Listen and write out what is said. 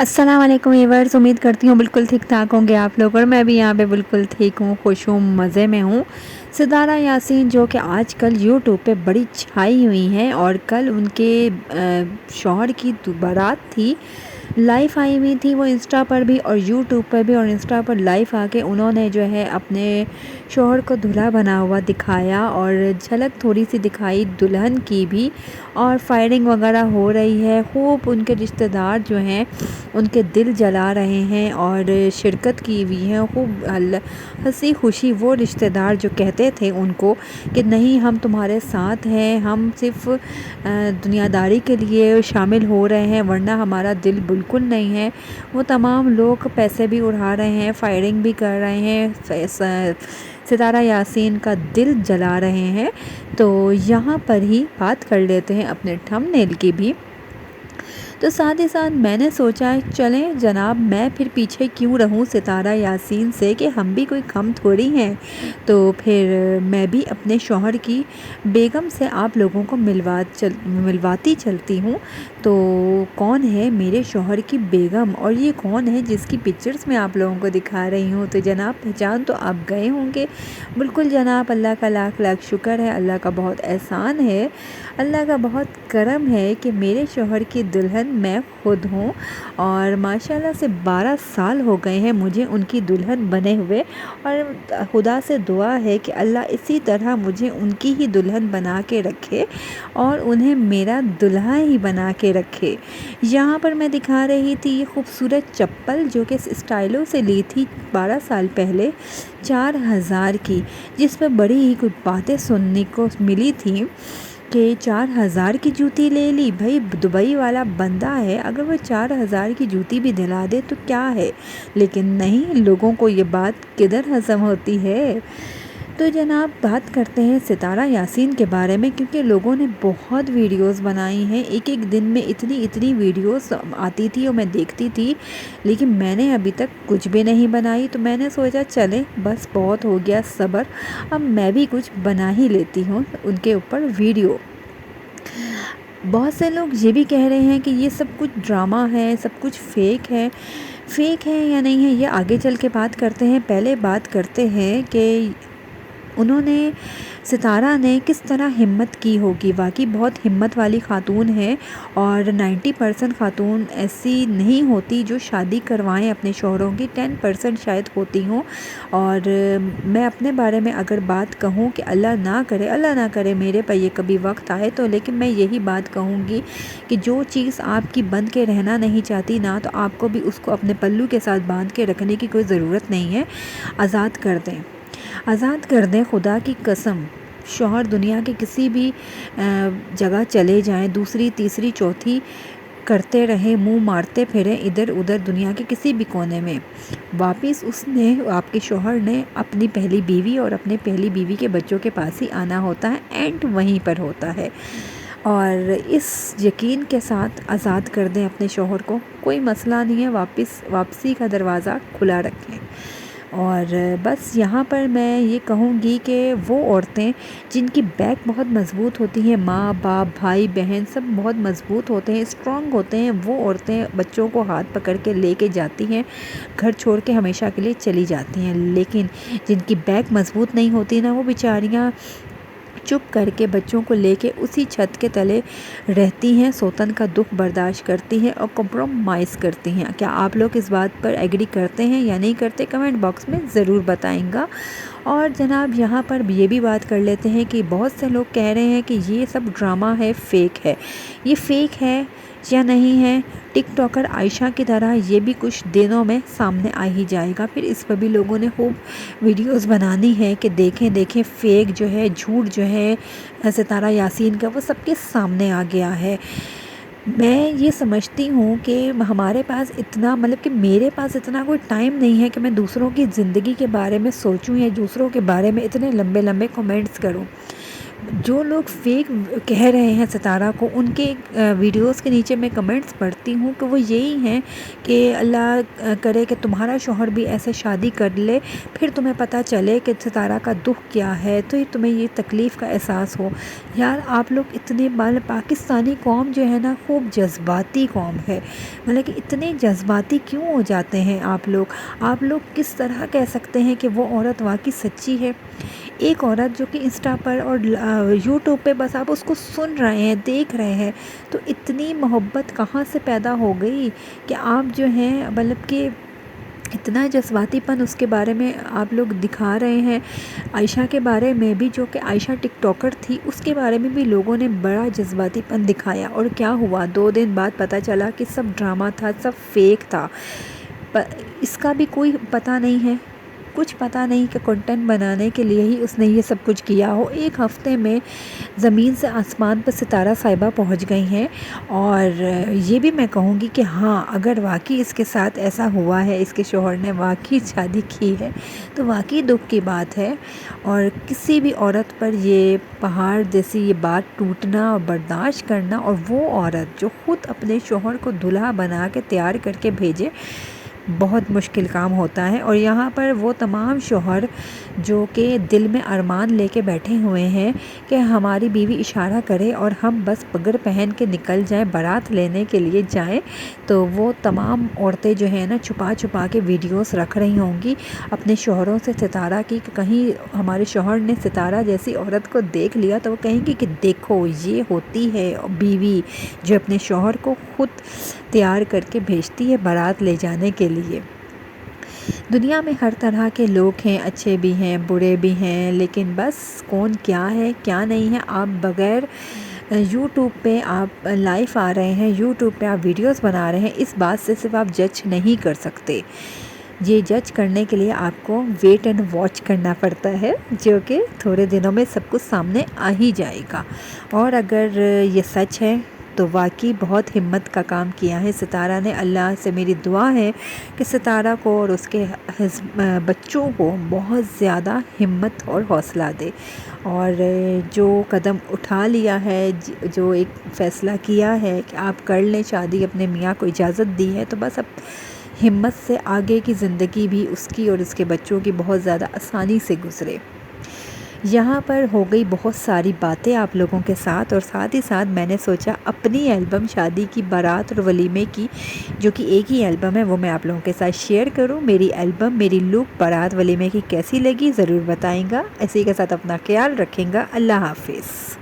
अस्सलाम वालेकुम व्यूअर्स, उम्मीद करती हूँ बिल्कुल ठीक ठाक होंगे आप लोग। और मैं भी यहाँ पे बिल्कुल ठीक हूँ, खुश हूँ, मज़े में हूँ। सितारा यासीन जो कि आजकल यूट्यूब पे बड़ी छाई हुई हैं, और कल उनके शौहर की बारात थी, लाइव आई हुई थी वो इंस्टा पर भी और यूट्यूब पर भी। और इंस्टा पर लाइव आके उन्होंने जो है अपने शौहर को दूल्हा बना हुआ दिखाया, और झलक थोड़ी सी दिखाई दुल्हन की भी, और फायरिंग वगैरह हो रही है खूब। उनके रिश्तेदार जो हैं उनके दिल जला रहे हैं और शिरकत की हुई है खूब हंसी खुशी। वो रिश्तेदार जो कहते थे उनको कि नहीं हम तुम्हारे साथ हैं, हम सिर्फ दुनियादारी के लिए शामिल हो रहे हैं, वरना हमारा दिल बिल्कुल नहीं है, वो तमाम लोग पैसे भी उड़ा रहे हैं, फायरिंग भी कर रहे हैं, सितारा यासीन का दिल जला रहे हैं। तो यहाँ पर ही बात कर लेते हैं अपने थंबनेल की भी। तो साथ ही साथ मैंने सोचा चलें जनाब, मैं फिर पीछे क्यों रहूं सितारा यासीन से, कि हम भी कोई कम थोड़ी हैं। तो फिर मैं भी अपने शौहर की बेगम से आप लोगों को मिलवाती चलती हूँ। तो कौन है मेरे शौहर की बेगम, और ये कौन है जिसकी पिक्चर्स मैं आप लोगों को दिखा रही हूँ। तो जनाब पहचान तो आप गए होंगे। बिल्कुल जनाब, अल्लाह का लाख लाख शुक्र है, अल्लाह का बहुत एहसान है, अल्लाह का बहुत करम है कि मेरे शौहर की दुल्हन मैं खुद हूँ। और माशाल्लाह से 12 साल हो गए हैं मुझे उनकी दुल्हन बने हुए, और खुदा से दुआ है कि अल्लाह इसी तरह मुझे उनकी ही दुल्हन बना के रखे और उन्हें मेरा दुल्हा ही बना के रखे। यहाँ पर मैं दिखा रही थी ये खूबसूरत चप्पल जो कि स्टाइलों से ली थी 12 साल पहले, 4000 की, जिस पर बड़ी ही कुछ बातें सुनने को मिली थी कि 4000 की जूती ले ली। भाई दुबई वाला बंदा है, अगर वो 4000 की जूती भी दिला दे तो क्या है, लेकिन नहीं, लोगों को ये बात किधर हज़म होती है। तो जनाब बात करते हैं सितारा यासीन के बारे में, क्योंकि लोगों ने बहुत वीडियोस बनाई हैं, एक एक दिन में इतनी इतनी वीडियोस आती थी और मैं देखती थी, लेकिन मैंने अभी तक कुछ भी नहीं बनाई। तो मैंने सोचा चले बस बहुत हो गया सब्र, अब मैं भी कुछ बना ही लेती हूँ उनके ऊपर वीडियो। बहुत से लोग ये भी कह रहे हैं कि ये सब कुछ ड्रामा है, सब कुछ फेक है या नहीं है, ये आगे चल के बात करते हैं। पहले बात करते हैं कि उन्होंने, सितारा ने किस तरह हिम्मत की होगी। वाकई बहुत हिम्मत वाली ख़ातून है, और 90% ख़ातून ऐसी नहीं होती जो शादी करवाएं अपने शौहरों की, 10% शायद होती हों। और मैं अपने बारे में अगर बात कहूँ कि अल्लाह ना करे मेरे पर ये कभी वक्त आए, तो लेकिन मैं यही बात कहूँगी कि जो चीज़ आपकी बंध के रहना नहीं चाहती ना, तो आपको भी उसको अपने पल्लू के साथ बांध के रखने की कोई ज़रूरत नहीं है। आज़ाद कर दें, आज़ाद कर दें, खुदा की कसम। शौहर दुनिया के किसी भी जगह चले जाएं, दूसरी तीसरी चौथी करते रहें, मुंह मारते फिरें इधर उधर दुनिया के किसी भी कोने में, वापस उसने, आपके शौहर ने, अपनी पहली बीवी और अपने पहली बीवी के बच्चों के पास ही आना होता है, एंड वहीं पर होता है। और इस यकीन के साथ आज़ाद कर दें अपने शौहर को, कोई मसला नहीं है, वापसी का दरवाज़ा खुला रखें। और बस यहाँ पर मैं ये कहूँगी कि वो औरतें जिनकी बैक बहुत मज़बूत होती हैं, माँ बाप भाई बहन सब बहुत मज़बूत होते हैं, स्ट्रॉन्ग होते हैं, वो औरतें बच्चों को हाथ पकड़ के लेके जाती हैं, घर छोड़ के हमेशा के लिए चली जाती हैं। लेकिन जिनकी बैक मज़बूत नहीं होती ना, वो बेचारियाँ चुप करके बच्चों को लेके उसी छत के तले रहती हैं, सौतन का दुख बर्दाश्त करती हैं और कॉम्प्रोमाइज़ करती हैं। क्या आप लोग इस बात पर एग्री करते हैं या नहीं करते, कमेंट बॉक्स में ज़रूर बताएंगा। और जनाब यहाँ पर ये भी बात कर लेते हैं कि बहुत से लोग कह रहे हैं कि ये सब ड्रामा है, फेक है। ये फेक है या नहीं है, टिकटॉकर आयशा की तरह ये भी कुछ दिनों में सामने आ ही जाएगा। फिर इस पर भी लोगों ने खूब वीडियोस बनानी है कि देखें फेक जो है, झूठ जो है सितारा यासीन का, वो सबके सामने आ गया है। मैं ये समझती हूँ कि हमारे पास इतना, मतलब कि मेरे पास इतना कोई टाइम नहीं है कि मैं दूसरों की ज़िंदगी के बारे में सोचूं या दूसरों के बारे में इतने लंबे लंबे कमेंट्स करूँ। جو لوگ فیک کہہ رہے ہیں ستارہ کو، ان کے ویڈیوز کے نیچے میں کمنٹس پڑھتی ہوں کہ وہ یہی ہیں کہ اللہ کرے کہ تمہارا شوہر بھی ایسے شادی کر لے، پھر تمہیں پتہ چلے کہ ستارہ کا دکھ کیا ہے، تو تمہیں یہ تکلیف کا احساس ہو۔ یار آپ لوگ اتنے پاکستانی قوم جو ہے نا خوب جذباتی قوم ہے، مطلب کہ اتنے جذباتی کیوں ہو جاتے ہیں آپ لوگ کس طرح کہہ سکتے ہیں کہ وہ عورت واقعی سچی ہے؟ ایک عورت جو کہ انسٹا پر اور یوٹیوب پہ بس آپ اس کو سن رہے ہیں، دیکھ رہے ہیں، تو اتنی محبت کہاں سے پیدا ہو گئی کہ آپ جو ہیں مطلب کہ اتنا جذباتی پن اس کے بارے میں آپ لوگ دکھا رہے ہیں۔ عائشہ کے بارے میں بھی، جو کہ عائشہ ٹک ٹاکر تھی، اس کے بارے میں بھی لوگوں نے بڑا جذباتی پن دکھایا، اور کیا ہوا 2 دن بعد پتہ چلا کہ سب ڈرامہ تھا، سب فیک تھا۔ اس کا بھی کوئی پتہ نہیں ہے، کچھ پتہ نہیں کہ کنٹینٹ بنانے کے لیے ہی اس نے یہ سب کچھ کیا ہو۔ ایک ہفتے میں زمین سے آسمان پر ستارہ صاحبہ پہنچ گئی ہیں، اور یہ بھی میں کہوں گی کہ ہاں اگر واقعی اس کے ساتھ ایسا ہوا ہے، اس کے شوہر نے واقعی شادی کی ہے، تو واقعی دکھ کی بات ہے، اور کسی بھی عورت پر یہ پہاڑ جیسی یہ بات ٹوٹنا اور برداشت کرنا، اور وہ عورت جو خود اپنے شوہر کو دلہا بنا کے تیار کر کے بھیجے، بہت مشکل کام ہوتا ہے۔ اور یہاں پر وہ تمام شوہر جو کہ دل میں ارمان لے کے بیٹھے ہوئے ہیں کہ ہماری بیوی اشارہ کرے اور ہم بس پگڑ پہن کے نکل جائیں، بارات لینے کے لیے جائیں، تو وہ تمام عورتیں جو ہیں نا چھپا چھپا کے ویڈیوز رکھ رہی ہوں گی اپنے شوہروں سے ستارہ کی، کہ کہیں ہمارے شوہر نے ستارہ جیسی عورت کو دیکھ لیا تو وہ کہیں گی کہ دیکھو یہ ہوتی ہے بیوی جو اپنے شوہر کو خود تیار کر کے بھیجتی ہے بارات لے جانے کے لیے۔ دنیا میں ہر طرح کے لوگ ہیں، اچھے بھی ہیں، برے بھی ہیں، لیکن بس کون کیا ہے کیا نہیں ہے، آپ بغیر یوٹیوب پہ آپ لائیو آ رہے ہیں، یوٹیوب پہ آپ ویڈیوز بنا رہے ہیں، اس بات سے صرف آپ جج نہیں کر سکتے۔ یہ جج کرنے کے لیے آپ کو ویٹ اینڈ واچ کرنا پڑتا ہے، جو کہ تھوڑے دنوں میں سب کچھ سامنے آ ہی جائے گا۔ اور اگر یہ سچ ہے تو واقعی بہت ہمت کا کام کیا ہے ستارہ نے۔ اللہ سے میری دعا ہے کہ ستارہ کو اور اس کے بچوں کو بہت زیادہ ہمت اور حوصلہ دے، اور جو قدم اٹھا لیا ہے، جو ایک فیصلہ کیا ہے کہ آپ کر لیں شادی، اپنے میاں کو اجازت دی ہے، تو بس اب ہمت سے آگے کی زندگی بھی اس کی اور اس کے بچوں کی بہت زیادہ آسانی سے گزرے۔ یہاں پر ہو گئی بہت ساری باتیں آپ لوگوں کے ساتھ، اور ساتھ ہی ساتھ میں نے سوچا اپنی ایلبم شادی کی بارات اور ولیمے کی، جو کہ ایک ہی ایلبم ہے، وہ میں آپ لوگوں کے ساتھ شیئر کروں۔ میری ایلبم، میری لک بارات ولیمے کی کیسی لگی ضرور بتائیں گا۔ اسی کے ساتھ اپنا خیال رکھیں گا۔ اللہ حافظ۔